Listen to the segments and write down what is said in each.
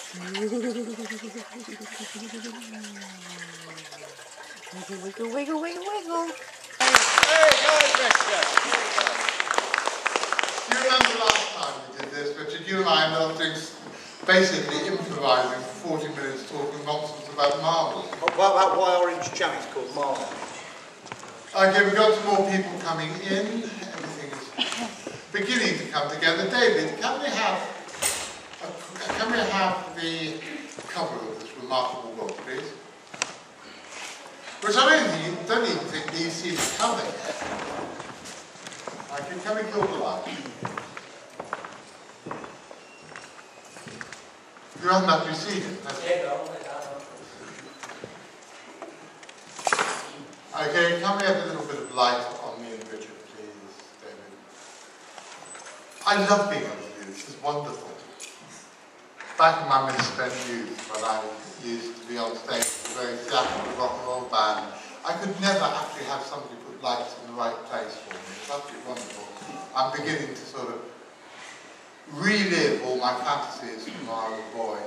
Wiggle, wiggle, wiggle, wiggle. Hey, guys, mixture. Do you remember last time we did this, Richard? You and I ended up doing basically improvising for 40 minutes talking nonsense about marbles. What about why orange jam is called marble? Okay, we've got some more people coming in. Everything is beginning to come together. David, can we have the cover of this remarkable book, please? Which I don't even think these seats come in. Okay, can we kill the light? You haven't actually seen it, have you? Okay, can we have a little bit of light on me and Richard, please, David? I love being able to do this. It's wonderful. Back in my misspent youth, when I used to be on stage with a very theatrical rock and roll band, I could never actually have somebody put lights in the right place for me. It's absolutely wonderful. I'm beginning to sort of relive all my fantasies from when I was a boy.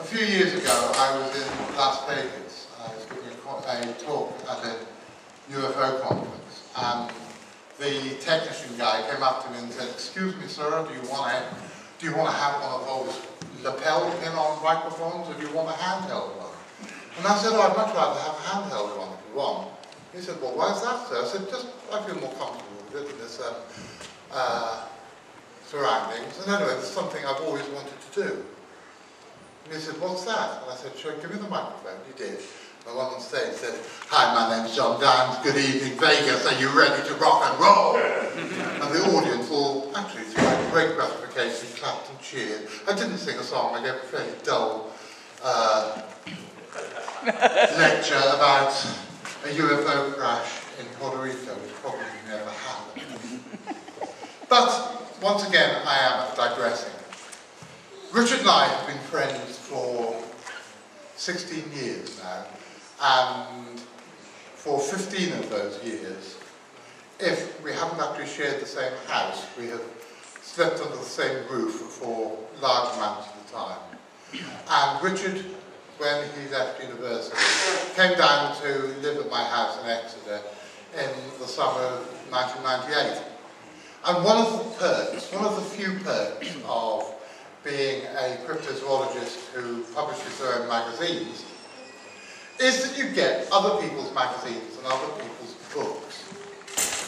A few years ago, I was in Las Vegas. I was giving a talk at a UFO conference, and the technician guy came up to me and said, "Excuse me, sir, do you want to have one of those lapel pin-on microphones, or do you want a handheld one?" And I said, "Oh, I'd much rather have a handheld one if you want." He said, "Well, why is that, sir?" I said, "Just, I feel more comfortable with it in this surroundings. And anyway, it's something I've always wanted to do." And he said, "What's that?" And I said, "Sure, give me the microphone." He did. And I went on stage and said, "Hi, my name's John Downs. Good evening, Vegas. Are you ready to rock and roll?" And the audience all, actually, to my great gratification, clapped and cheered. I didn't sing a song. I gave a fairly dull lecture about a UFO crash in Puerto Rico, which probably never happened. But, once again, I am digressing. Richard and I have been friends for 16 years now, and for 15 of those years, if we haven't actually shared the same house, we have slept under the same roof for large amounts of the time. And Richard, when he left university, came down to live at my house in Exeter in the summer of 1998. And one of the perks, one of the few perks of being a cryptozoologist who publishes their own magazines, is that you get other people's magazines and other people's books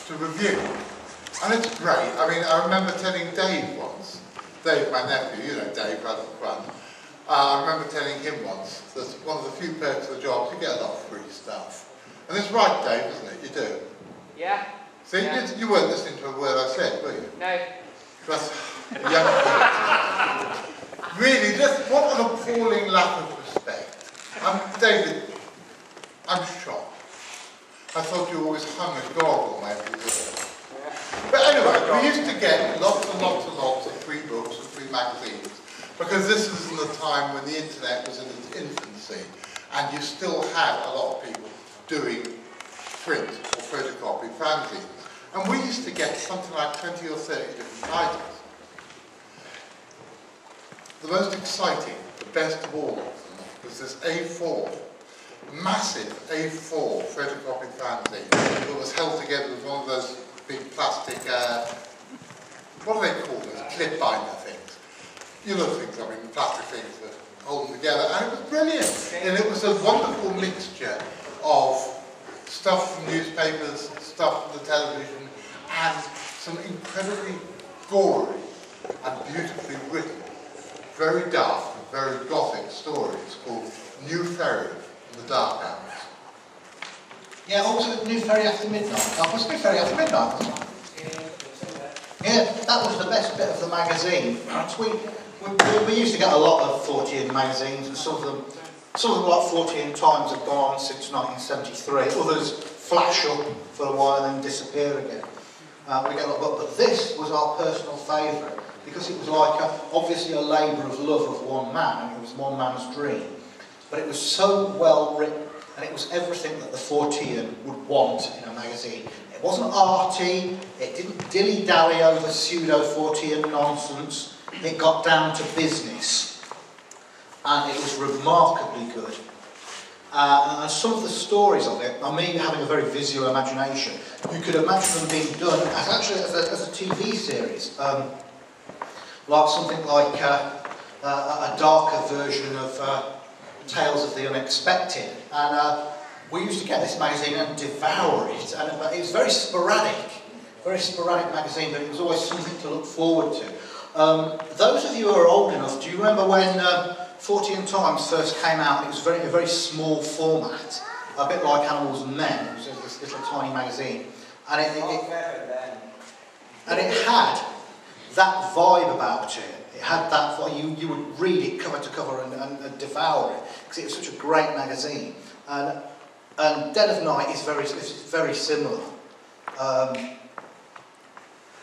to review. And it's great. I mean, I remember telling Dave once, Dave, my nephew, you know Dave, right at the front, I remember telling him once that one of the few perks of the job is you get a lot of free stuff. And it's right, Dave, isn't it? You do. Yeah. See, yeah. You weren't listening to a word I said, were you? No. That's young people. Really, just what an appalling lack of respect. David, I'm shocked. I thought you always hung a dog on my every. But anyway, we used to get lots and lots and lots of free books and free magazines, because this was in the time when the internet was in its infancy, and you still had a lot of people doing print or photocopy fanzines. And we used to get something like 20 or 30 different titles. The most exciting, the best of all of them, was this A4, massive A4 photocopied fanzine that was held together with one of those big plastic, what do they call those, clip binder things? You know things, I mean, plastic things that hold them together, and it was brilliant. And it was a wonderful mixture of stuff from newspapers, stuff from the television, and some incredibly gory and beautifully written, very dark and very gothic stories called New Ferry in the Dark Hours. Yeah, also New Ferry After Midnight. Oh, was New Ferry After Midnight, wasn't it? Yeah, that was the best bit of the magazine. We used to get a lot of 40-in magazines, and some of them like 40-in Times have gone on since 1973. Others flash up for a while and then disappear again. We get a lot, but this was our personal favourite because it was like obviously a labour of love of one man, and it was one man's dream. But it was so well written, and it was everything that the 40-in would want in a magazine. It wasn't arty, it didn't dilly-dally over pseudo 40-in nonsense, it got down to business. and it was remarkably good. And some of the stories of it, I mean, having a very visual imagination, you could imagine them being done as actually as a TV series, like something like a darker version of Tales of the Unexpected. And we used to get this magazine and devour it, and it was very sporadic magazine, but it was always something to look forward to. Those of you who are old enough, do you remember when 14 Times first came out? It was a very small format, a bit like Animals and Men. It was this little tiny magazine, and it had that vibe about it. It had that vibe. You would read it cover to cover and devour it because it was such a great magazine. And Dead of Night is very similar.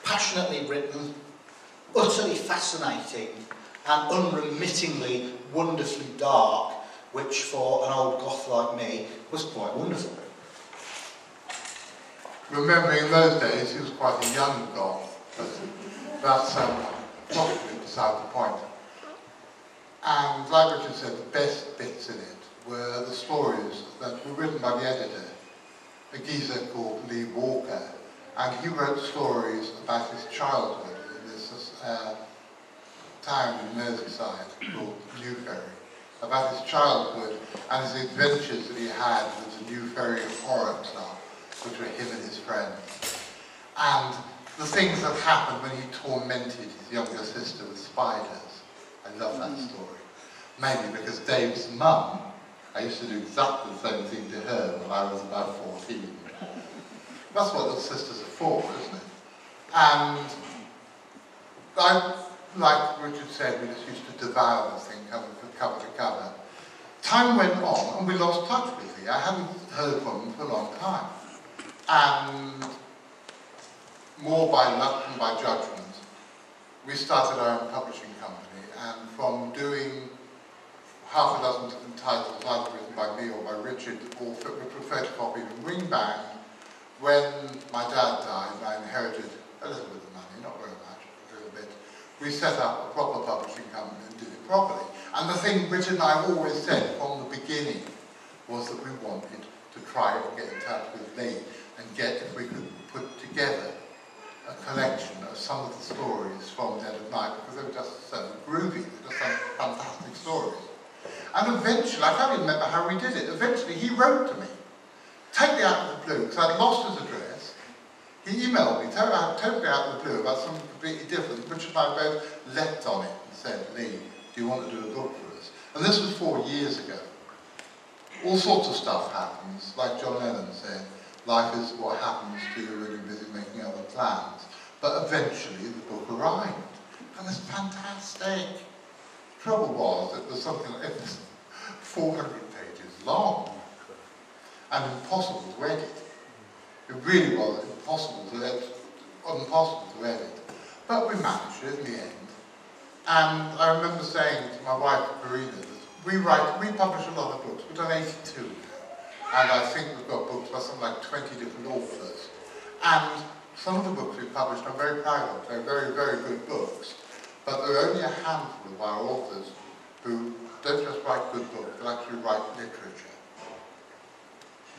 Passionately written, utterly fascinating, and unremittingly, wonderfully dark, which for an old goth like me was quite wonderful. Remembering in those days, he was quite a young goth, but that's probably beside the point. And like Richard said, the best bits in it were the stories that were written by the editor, a geezer called Lee Walker, and he wrote stories about his childhood in this town in Merseyside called Newferry, about his childhood and his adventures that he had with the Newferry Horror Club, which were him and his friends, and the things that happened when he tormented his younger sister with spiders. I love that story, mainly because Dave's mum, I used to do exactly the same thing to her when I was about 14. That's what little sisters are for, isn't it? And like Richard said, we just used to devour the thing cover to cover. Time went on and we lost touch with it. I hadn't heard from him for a long time. And more by luck than by judgment, we started our own publishing company, and from doing half a dozen different titles, either written by me or by Richard, or with photocopied and ring-bound, when my dad died, I inherited a little bit of money, not very much, a little bit. We set up a proper publishing company and did it properly. And the thing Richard and I always said from the beginning was that we wanted to try and get in touch with Lee and get, if we could put together a collection of some of the stories from Dead of Night, because they were just so groovy, they were just some fantastic stories. And eventually, I can't even remember how we did it, eventually he wrote to me, totally out of the blue, because I'd lost his address. He emailed me totally out of the blue about something completely different. Richard and I both leapt on it and said, Lee, do you want to do a book for us? And this was 4 years ago. All sorts of stuff happens, like John Lennon said, life is what happens to you when you're busy making other plans. But eventually the book arrived, and it's fantastic. Trouble was, it was something like 400 pages long, and impossible to edit. It really was impossible to edit. But we managed it in the end. And I remember saying to my wife, Karina, that we publish a lot of books. We've done 82 now. And I think we've got books by something like 20 different authors. And some of the books we've published I'm very proud of. They're very, very good books. But there are only a handful of our authors who don't just write good books, but actually write literature.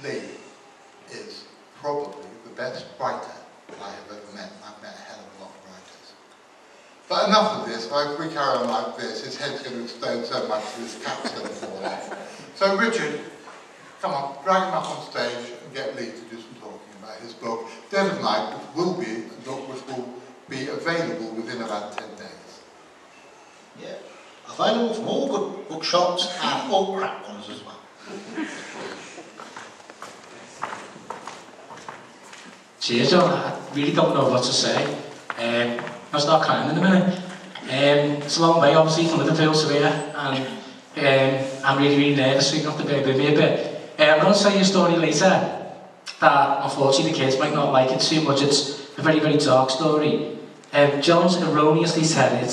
Lee is probably the best writer that I have ever met. I've met a hell of a lot of writers. But enough of this. If we carry on like this, his head's going to explode so much that his cap's going to fall off. So Richard, come on, drag him up on stage and get Lee to do some talking about his book, Dead of Night, which will be a book which will be available within about 10 days. Yeah, available from all good bookshops and all crap ones as well. Cheers, John. I really don't know what to say. I'll start crying in a minute. It's a long way, obviously, from Liverpool to here, and I'm really nervous, so you're going to have to bear with me a bit. I'm going to tell you a story later that, unfortunately, the kids might not like it too much. It's a very dark story. John's erroneously said that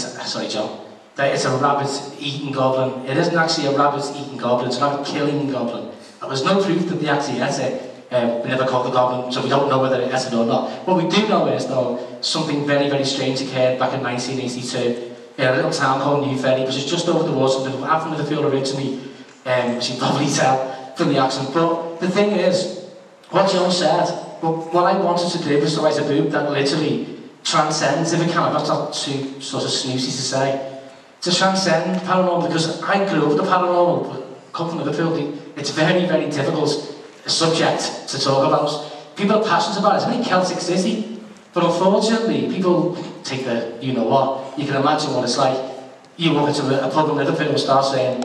it's a rabbit-eating goblin. It isn't actually a rabbit-eating goblin, it's a rabbit-killing goblin. There was no proof that they actually ate it. We never caught the goblin, so we don't know whether it ate it or not. What we do know is, though, something very strange occurred back in 1982. in a little town called New Ferry, which is just over the water. I'm from Liverpool originally, as you can probably tell from the accent. But the thing is, what John said, what I wanted to do was to write a book that literally transcends, if it can, that's not too sort of snoozy to say, to transcend paranormal, because I grew up with the paranormal, but come from Liverpool, it's very, very difficult subject to talk about. People are passionate about it. It's a very Celtic city, but unfortunately, people take the you-know-what. You can imagine what it's like. You walk into a pub in Liverpool and start saying,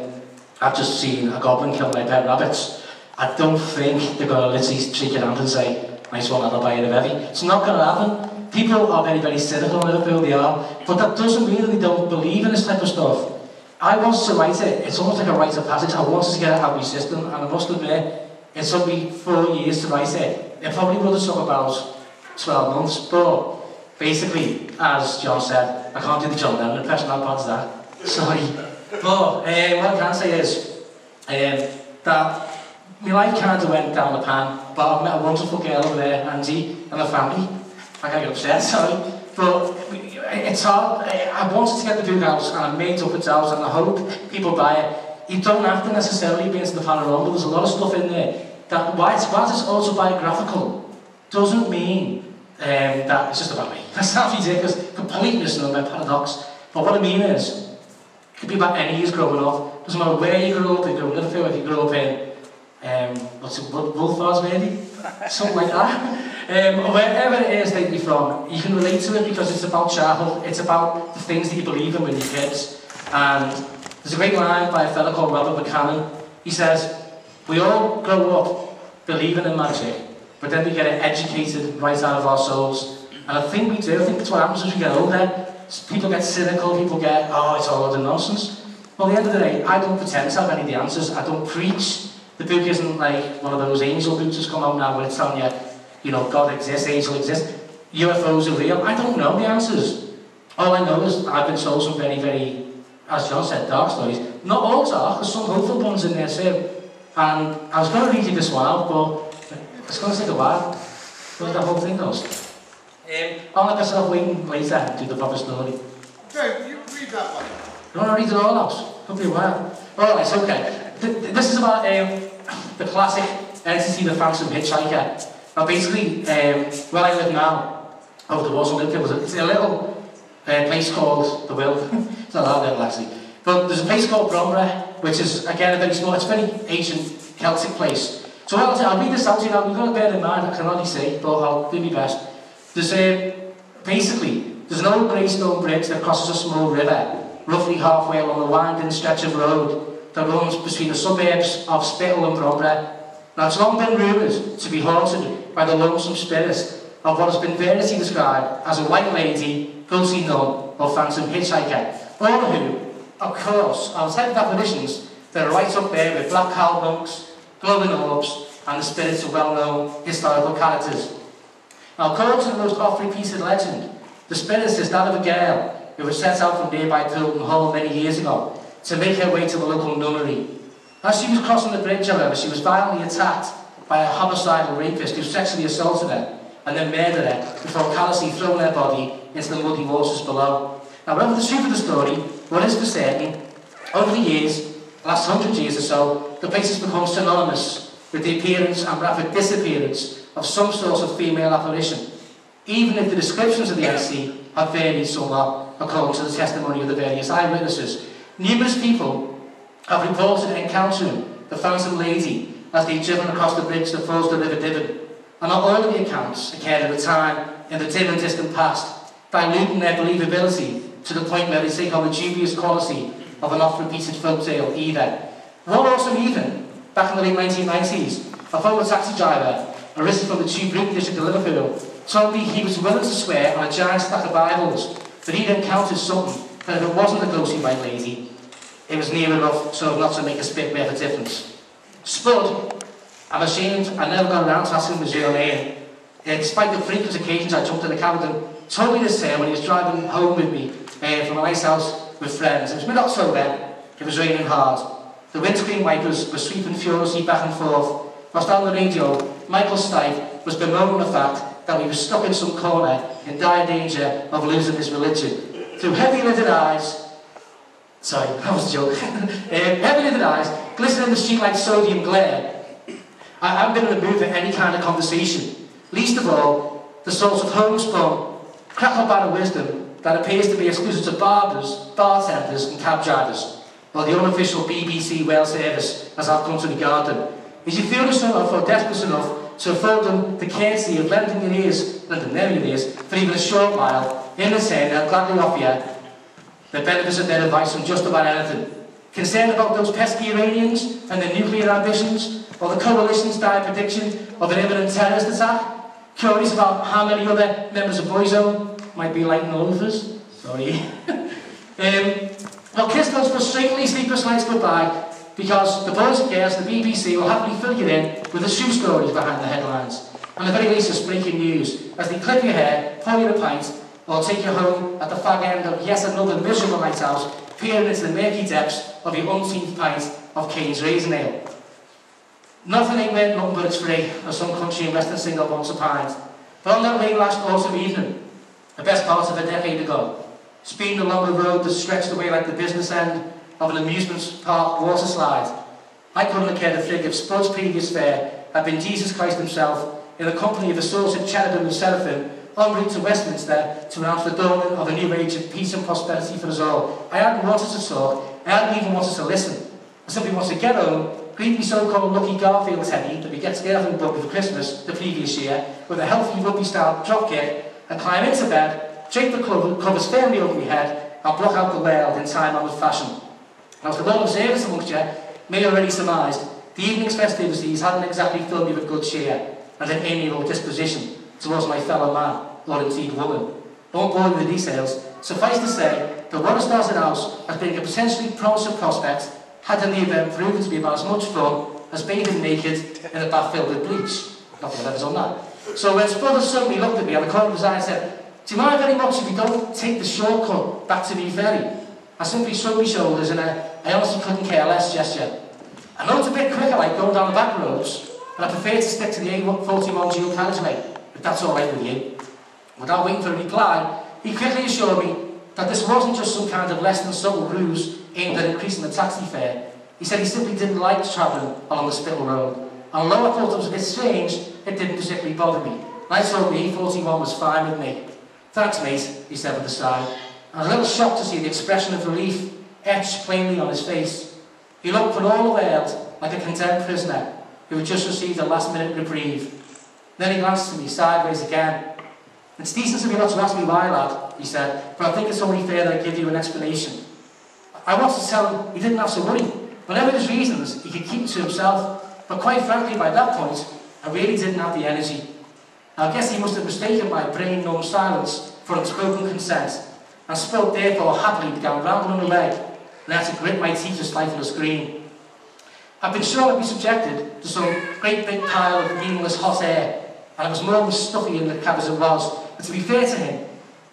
I've just seen a goblin kill my pet rabbits. I don't think they're going to literally shake your hand and say, nice one, I'll buy you a bevy. It's not going to happen. People are very, very cynical in Liverpool, they are. But that doesn't mean that they don't believe in this type of stuff. I wanted to write it. It's almost like a rite of passage. I wanted to get it out of my system, and I must admit, it took me 4 years to write it. It probably would have took about 12 months, but basically, as John said, I can't do the John Lennon impression, how bad's that? Sorry. But what I can say is that my life kind of went down the pan, but I've met a wonderful girl over there, Angie, and her family. I can't get upset, sorry. But it's hard. I wanted to get the book out, and I made up its out, and I hope people buy it. You don't have to necessarily be into the paranormal. There's a lot of stuff in there that, while it's autobiographical, doesn't mean that it's just about me. That sounds ridiculous, complete misnomer, paradox. But what I mean is, it could be about any years growing up. Doesn't matter where you grew up, if you grew up in Liverpool, if you grew up in, what's it, Wolfars maybe? Something like that. Wherever it is that you're from, you can relate to it because it's about childhood, it's about the things that you believe in when you're kids. And there's a great line by a fellow called Robert McCannon. He says, we all grow up believing in magic, but then we get it educated right out of our souls. And I think we do. I think that's what happens as we get older. People get cynical, people get, oh, it's all other nonsense. Well, at the end of the day, I don't pretend to have any of the answers. I don't preach. The book isn't like one of those angel books that's come out now where it's telling you, you know, God exists, angel exists, UFOs are real. I don't know the answers. All I know is I've been told some very, very, as John said, dark stories. Not all dark, there's some hopeful ones in there too. And I was going to read you this one, but it's going to take a while. Because the whole thing goes. I'll let myself waiting later and do the proper story. Dave, you read that one. You want to read it all out? It'll be a while. Alright, it's okay. This is about the classic entity, the Phantom Hitchhiker. Now basically, where I live now, over the water, it's a little place called The Will. It's not that little actually. But there's a place called Bromborough, which is again a very small, it's a very ancient Celtic place. So I'll read this out to you now. You've got to bear in mind, I can hardly see, but I'll do my best. There's there's an old grey stone bridge that crosses a small river, roughly halfway along a winding stretch of road that runs between the suburbs of Spittal and Bromborough. Now it's long been rumoured to be haunted by the lonesome spirit of what has been variously described as a white lady, ghostly nun, or phantom hitchhiker, all of who, of course, are the type of apparitions that are right up there with black cowl monks, glowing orbs, and the spirits of well-known historical characters. Now, according to the most oft-repeated legend, the spirit is that of a girl who was set out from nearby Pilton Hall many years ago to make her way to the local nunnery. As she was crossing the bridge, however, she was violently attacked by a homicidal rapist who sexually assaulted her and then murdered her before callously throwing her body into the muddy waters below. Now, whatever the truth of the story, what is for certain, over the years, the last 100 years or so, the place has become synonymous with the appearance and rapid disappearance of some sort of female apparition, even if the descriptions of the entity have varied somewhat according to the testimony of the various eyewitnesses. Numerous people have reported encountering the Phantom Lady as they've driven across the bridge that flows the River Diven, and not all of the accounts occurred at a time in the dim and distant past, diluting their believability to the point where they take on the dubious quality of an oft-repeated folktale either. One awesome evening, back in the late 1990s, a former taxi driver, arrested from the Tube Route district of Liverpool, told me he was willing to swear on a giant stack of Bibles that he'd encountered something that if it wasn't a ghostly white lady, it was near enough so not to make a spit worth of difference. Spud, I'm ashamed I never got around to asking him his real name. Despite the frequent occasions I jumped in the cab with him, told me this when he was driving home with me from a nice house with friends. It was mid-October, it was raining hard. The windscreen wipers were sweeping furiously back and forth, whilst on the radio, Michael Stipe was bemoaning the fact that we were stuck in some corner in dire danger of losing his religion. Through heavy-lidded eyes, Sorry, that was a joke. Heavy lidded eyes, glistening in the street like sodium glare. I haven't been in the mood for any kind of conversation. Least of all, the sort of homespun, crackle-banner wisdom that appears to be exclusive to barbers, bartenders and cab drivers, or the unofficial BBC Wales service, as I've come to regard them. Is you foolish enough or desperate enough to afford them the courtesy of lending your ears, for even a short while, in return they'll gladly offer you the benefits of their advice on just about anything. Concerned about those pesky Iranians and their nuclear ambitions, or the coalition's dire prediction of an imminent terrorist attack? Curious about how many other members of Boyzone might be lighting loafers? Sorry. Well, kiss those frustratingly sleepless nights goodbye, because the boys and girls at the BBC will happily fill you in with the shoe stories behind the headlines, and the very latest breaking news, as they clip your hair, pour you a pint, or take you home at the fag end of yet another miserable night out, peering into the murky depths of your umpteenth pint of Kane's Raisin Ale. Nothing ain't worth nothing but it's free, as some country and western singer once opined. But on that late last autumn evening, the best part of a decade ago, speeding along the road that stretched away like the business end of an amusement park water slide, I couldn't have cared a fig if Spud's previous fare had been Jesus Christ himself in the company of assorted cherubim and seraphim en route to Westminster to announce the dawning of a new age of peace and prosperity for us all. I hadn't wanted to talk, I hadn't even wanted to listen. I simply wanted to get home, greet me so-called Lucky Garfield Teddy that we get together and booked for Christmas the previous year with a healthy rugby-style dropkick, and climb into bed, drape the covers firmly over my head, and block out the world in time-honoured fashion. Now, as the Lord observers amongst you may already surmised, the evening's festivities hadn't exactly filled me with good cheer and an amiable disposition towards my fellow man, or indeed woman. I won't bore you with the details. Suffice to say that what started out as being a potentially promising prospect had in the event proven to be about as much fun as bathing naked in a bath filled with bleach. Not that I've ever done that. So when Spud suddenly looked at me on the corner of his eye and said, "Do you mind very much if you don't take the shortcut back to New Ferry?" I simply shrugged my shoulders in a I honestly couldn't care less gesture. I know it's a bit quicker like going down the back roads, but I prefer to stick to the A41 dual carriageway, if that's alright with you. Without waiting for a reply, he quickly assured me that this wasn't just some kind of less than subtle ruse aimed at increasing the taxi fare. He said he simply didn't like travelling along the Spittal Road. And although I thought it was a bit strange, it didn't particularly bother me. And I told the A41 was fine with me. "Thanks, mate," he said with a sigh. I was a little shocked to see the expression of relief etched plainly on his face. He looked for all the world like a condemned prisoner who had just received a last-minute reprieve. Then he glanced at me sideways again. "It's decent of you not to ask me why, lad," he said, "but I think it's only fair that I give you an explanation." I wanted to tell him he didn't have to worry. Whatever his reasons, he could keep it to himself. But quite frankly, by that point, I really didn't have the energy. I guess he must have mistaken my brain-numb silence for unspoken consent, and Spud therefore happily began rambling away, and I had to grit my teeth to stifle a scream. I've been sure I'd be subjected to some great big pile of meaningless hot air, and it was more than stuffy in the cab as it was. But to be fair to him,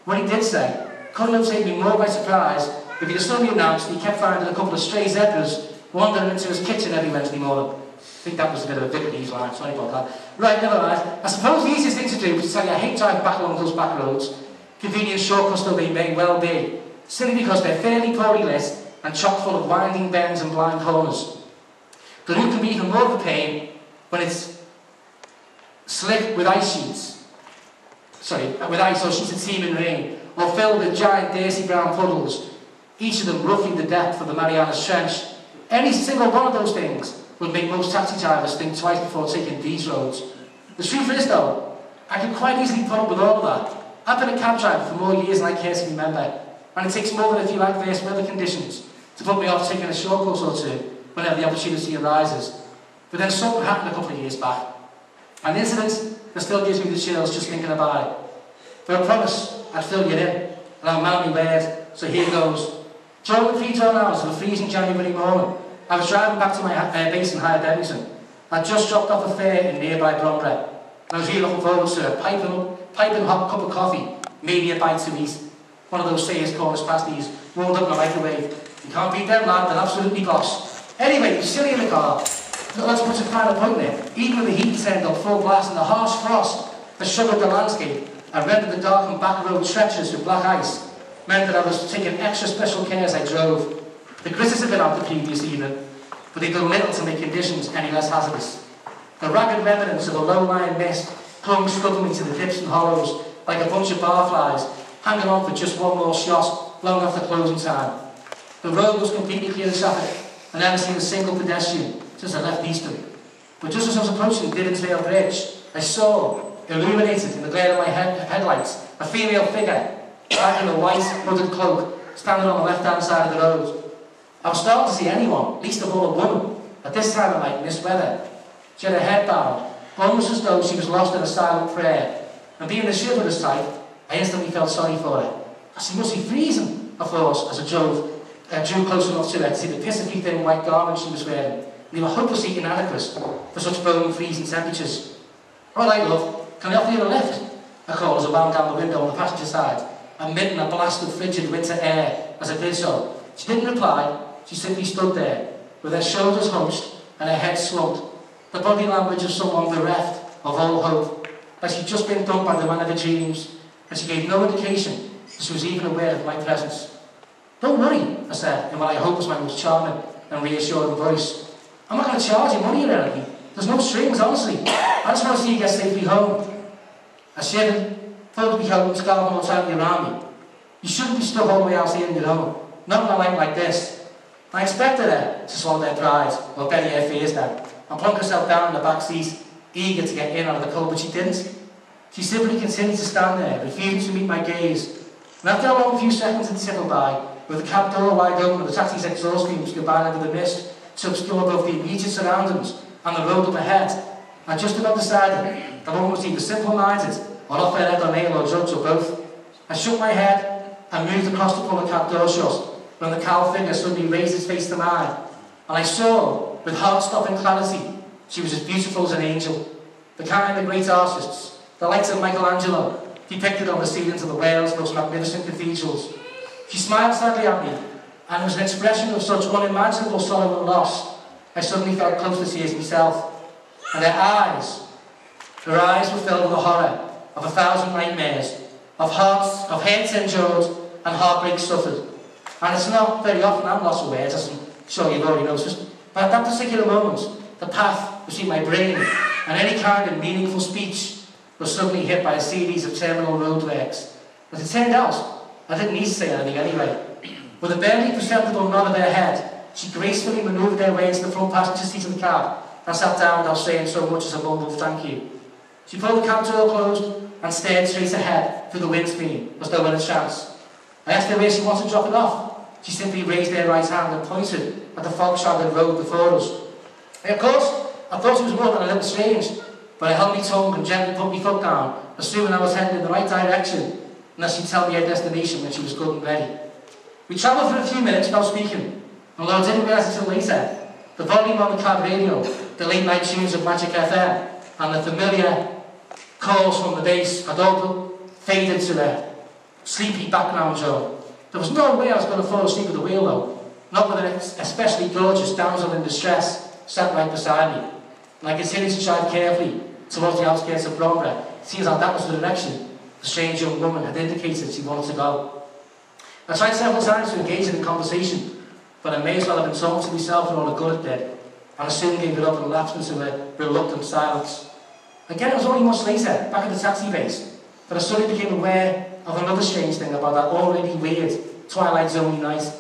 what he did say couldn't have taken me more by surprise if he'd suddenly announced that he kept finding a couple of stray zebras wandering into his kitchen every Wednesday morning. I think that was a bit of a Vicarage line, sorry about that. Right, never mind. I suppose the easiest thing to do is to tell you I hate driving back along those back roads. Convenient shortcuts though they may well be, simply because they're fairly poorly lit and chock full of winding bends and blind corners. The route can be even more of a pain when it's slick with ice sheets. With ice or sheets of teeming rain, or filled with giant dirty brown puddles, each of them roughly the depth of the Marianas Trench. Any single one of those things would make most taxi drivers think twice before taking these roads. The truth is though, I could quite easily put up with all of that. I've been a cab driver for more years than I care to remember, and it takes more than a few adverse weather conditions to put me off taking a shortcut or two whenever the opportunity arises. But then something happened a couple of years back. An incident that still gives me the chills just thinking about it. But I promise I'd fill you in, and I'll man my word, so here goes. During the pre-dawn hours of a freezing January morning, I was driving back to my base in Higher Bennington. I'd just dropped off a fare in nearby Brombre. I was really looking forward to a piping hot cup of coffee, maybe a bite to eat. One of those Sayers Corners pasties, warmed up in a microwave. You can't beat them, lad, they're absolutely boss. Anyway, you're silly in the car. Let's put a final point there. Even with the heat turned on full blast and the harsh frost that sugared the landscape and rendered the darkened back road treacherous with black ice, meant that I was taking extra special care as I drove. The gritters had been out the previous evening, but they'd done little to make conditions any less hazardous. The ragged remnants of a low-lying mist clung stubbornly to the dips and hollows like a bunch of barflies, hanging on for just one more shot long after closing time. The road was completely clear of traffic, and I never seen a single pedestrian since I left Easton. But just as I was approaching Diddensdale Bridge, I saw, illuminated in the glare of my headlights, a female figure, clad in a white hooded cloak, standing on the left-hand side of the road. I was starting to see anyone, least of all a woman, at this time of night in this weather. She had her head bowed, almost as though she was lost in a silent prayer, and being a chivalrous type, I instantly felt sorry for her. She must be freezing, I thought, as I drew close enough to her to see the pitifully thin white garments she was wearing, and they were hopelessly inadequate for such bone freezing temperatures. "All right, love, can I offer you a lift?" I called as I wound down the window on the passenger side, emitting a blast of frigid winter air as I did so. She didn't reply, she simply stood there, with her shoulders hunched and her head slumped, the body language of someone bereft of all hope, like she'd just been dumped by the man of her dreams, and she gave no indication that she was even aware of my presence. "Don't worry," I said, in what I hope was my most charming and reassuring voice. "I'm not going to charge you money or anything. There's no strings, honestly. I just want to see you get safely home." I shivered, thought it'd be home, scarf more tightly around me. "You shouldn't be stuck all the way out here on your own, not in a night like this." I expected her to swallow their pride, or bury her fears down, and plunk herself down in the back seat, eager to get in out of the cold, but she didn't. She simply continued to stand there, refusing to meet my gaze. And after a long few seconds had tickled by, with the cab door wide open and the taxi's exhaust fumes combined with the mist to obscure both the immediate surroundings and the road up ahead, I just about decided that one was either simple-minded or off their head or nail or drugs or both. I shook my head and moved across to pull the cab door shut when the cowl figure suddenly raised its face to mine, and I saw, with heart-stopping clarity, she was as beautiful as an angel, the kind of great artists, the likes of Michelangelo, depicted on the ceilings of the world's most magnificent cathedrals. She smiled sadly at me, and it was an expression of such unimaginable sorrow and loss, I suddenly felt close to tears myself. And her eyes were filled with the horror of 1,000 nightmares, of hurts endured and heartbreaks suffered. And it's not very often I'm lost for words, as I'm sure you've already noticed, but at that particular moment, the path between my brain and any kind of meaningful speech was suddenly hit by a series of terminal roadworks. As it turned out, I didn't need to say anything anyway. With a barely perceptible nod of her head, she gracefully manoeuvred her way into the front passenger seat of the cab and sat down without saying so much as a mumbled thank you. She pulled the cab door closed and stared straight ahead through the windscreen as though in a trance. I asked her where she wanted to drop it off. She simply raised her right hand and pointed at the fog-shrouded road before us. And of course, I thought it was more than a little strange, but I held my tongue and gently put my foot down, assuming I was heading in the right direction, unless she'd tell me her destination when she was good and ready. We travelled for a few minutes without speaking, although I didn't realise until later, the volume on the cab radio, the late-night tunes of Magic FM, and the familiar calls from the bass had all faded to a sleepy background drone. There was no way I was going to fall asleep at the wheel though, not with an especially gorgeous damsel in distress sat right beside me. And I continued to drive carefully towards the outskirts of Bromborough, seeing as that was the direction the strange young woman had indicated she wanted to go. I tried several times to engage in conversation, but I may as well have been talking to myself and all the good it did, and I soon gave it up and lapsed into a reluctant silence. Again, it was only much later, back at the taxi base, that I suddenly became aware of another strange thing about that already weird twilight zone night.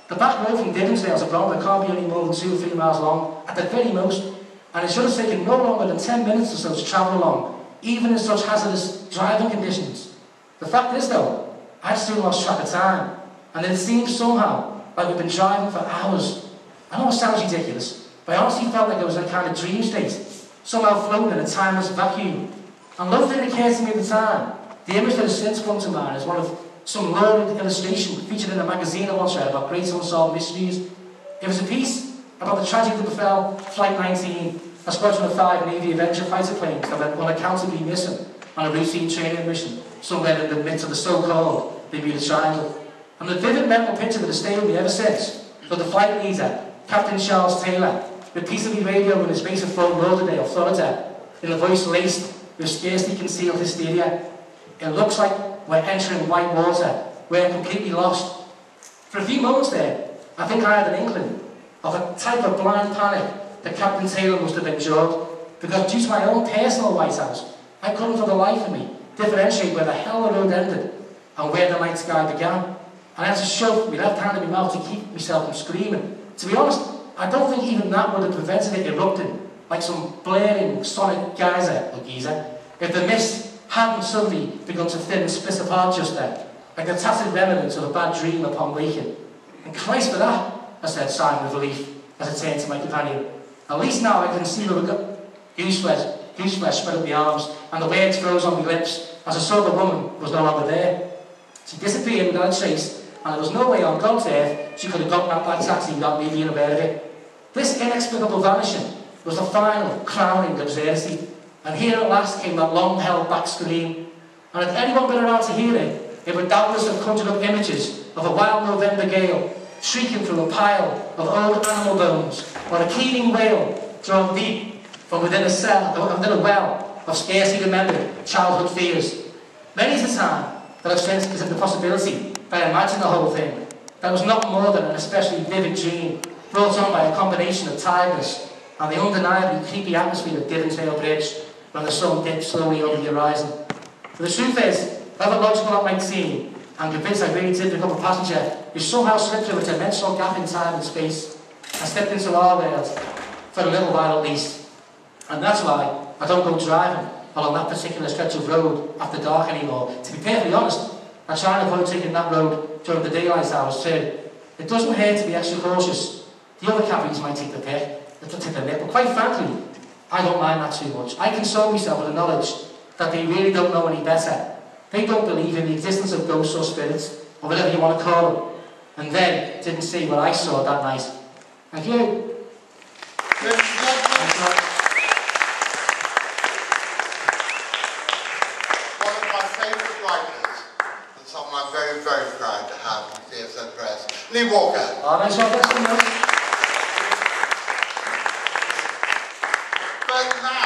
The back road from Diddensdale to Bromborough can't be any more than 2 or 3 miles long, at the very most, and it should have taken no longer than 10 minutes or so to travel along, even in such hazardous driving conditions. The fact is though, I'd soon lost track of time, and it seemed somehow like we'd been driving for hours. I know it sounds ridiculous, but I honestly felt like I was in a kind of dream state, somehow floating in a timeless vacuum. And though it didn't occur to me at the time, the image that has since come to mind is one of some lurid illustration featured in a magazine I once read about great unsolved mysteries. It was a piece about the tragedy that befell Flight 19, a Squadron of 5 Navy Avenger fighter planes that went unaccountably missing on a routine training mission somewhere in the midst of the so-called Bermuda Triangle. And the vivid mental picture that has stayed with me ever since was the flight leader, Captain Charles Taylor, repeatedly radioed in his base of Fort Lauderdale, Florida, in a voice laced with scarcely concealed hysteria. It looks like we're entering white water. We're completely lost. For a few moments there, I think I had an inkling of a type of blind panic that Captain Taylor must have endured, because due to my own personal White House, I couldn't for the life of me differentiate where the hell the road ended and where the night sky began. And I had to shove my left hand in my mouth to keep myself from screaming. To be honest, I don't think even that would have prevented it erupting like some blaring sonic geyser or geyser if the mist hadn't suddenly begun to thin and split apart just then, like the tacit remnants of a bad dream upon waking. And Christ for that, I said, sighing with relief as I turned to my companion. At least now I can see where we got goose flesh spread up my arms, and the words froze on my lips as I saw the woman was no longer there. She disappeared without a trace, and there was no way on God's earth she could have gotten out that taxi without me being aware of it. This inexplicable vanishing was the final, crowning absurdity, and here at last came that long-held back scream, and had anyone been around to hear it, it would doubtless have conjured up images of a wild November gale, shrieking through a pile of old animal bones, or a keening wail drawn deep from within a well of scarcely remembered childhood fears. Many is the time that I've since considered the possibility that I imagined the whole thing, that was not more than an especially vivid dream, brought on by a combination of tiredness and the undeniably creepy atmosphere of Devonshire Bridge when the sun dipped slowly over the horizon. But the truth is, however logical that might seem, I'm convinced I really did become a passenger who somehow slipped through a dimensional gap in time and space and stepped into our world, for a little while at least. And that's why I don't go driving along that particular stretch of road after dark anymore. To be perfectly honest, I try and avoid taking that road during the daylight hours too. It doesn't hurt to be extra cautious. The other cabbies might take the nip, but quite frankly, I don't mind that too much. I console myself with the knowledge that they really don't know any better. They don't believe in the existence of ghosts or spirits, or whatever you want to call them. And they didn't see what I saw that night. Thank you. One of my favourite writers, and someone I'm very, very proud to have in CFZ Press, Lee Walker. Oh, nice one, But now,